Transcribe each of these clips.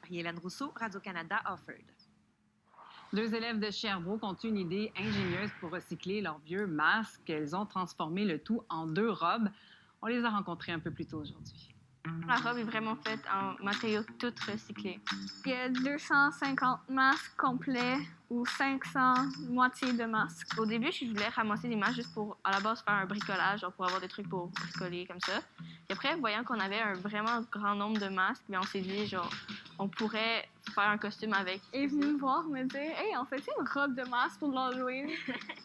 Marie-Hélène Rousseau, Radio-Canada, Offord. 2 élèves de Sherbrooke ont eu une idée ingénieuse pour recycler leurs vieux masques. Elles ont transformé le tout en 2 robes. On les a rencontrées un peu plus tôt aujourd'hui. La robe est vraiment faite en matériaux tout recyclés. Il y a 250 masques complets ou 500 moitiés de masques. Au début, je voulais ramasser des masques juste pour, à la base, faire un bricolage, genre pour avoir des trucs pour bricoler comme ça. Puis après, voyant qu'on avait un vraiment grand nombre de masques, on s'est dit, genre, on pourrait faire un costume avec. Et venu me voir me dire, hey, on fait une robe de masque pour l'Halloween?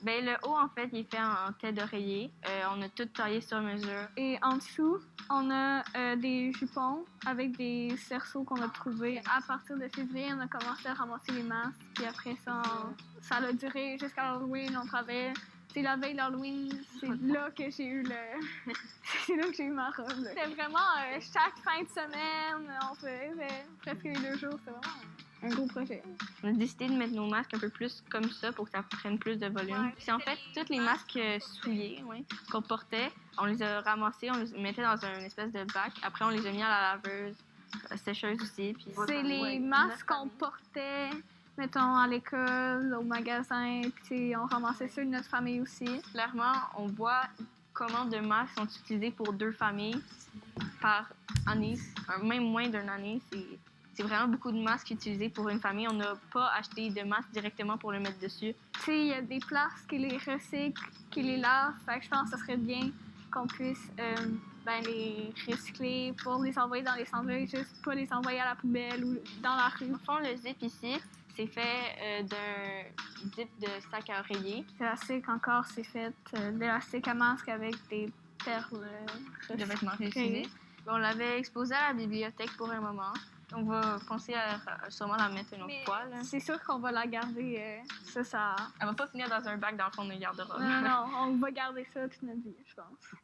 Ben le haut, en fait, il est fait en tête d'oreiller. On a tout taillé sur mesure. Et en dessous, on a des jupons avec des cerceaux qu'on a trouvés. À partir de février, on a commencé à ramasser les masques. Puis après ça, ça a duré jusqu'à l'Halloween. On travaillait. C'est la veille d'Halloween, c'est là que j'ai eu c'est là que j'ai eu ma robe. C'était vraiment chaque fin de semaine, on faisait presque les 2 jours. C'était vraiment un gros projet. On a décidé de mettre nos masques un peu plus comme ça pour que ça prenne plus de volume. Ouais. Puis en fait, tous les masques souillés qu'on portait, on les a ramassés, on les mettait dans une espèce de bac. Après, on les a mis à la laveuse, à la sécheuse aussi. Puis c'est les masques qu'on portait, mettons, à l'école, au magasin, puis on ramassait ça de notre famille aussi. Clairement, on voit comment de masques sont utilisés pour 2 familles par année, même moins d'une année. C'est vraiment beaucoup de masques utilisés pour une famille. On n'a pas acheté de masques directement pour le mettre dessus. Tu sais, il y a des places qui les recyclent, qui les lavent. Fait que je pense que ce serait bien qu'on puisse les recycler pour les envoyer dans les sandwichs, juste pas les envoyer à la poubelle ou dans la rue. Au fond, le zip ici, c'est fait d'un zip de sac à oreiller. L'élastique encore, c'est fait d'élastique à masque avec des perles de vêtements réutilisés. On l'avait exposé à la bibliothèque pour un moment. On va penser à sûrement la mettre une autre fois. Là. C'est sûr qu'on va la garder. Ça... Elle va pas finir dans un bac dans le fond de garde-robe. Non, on va garder ça toute notre vie, je pense.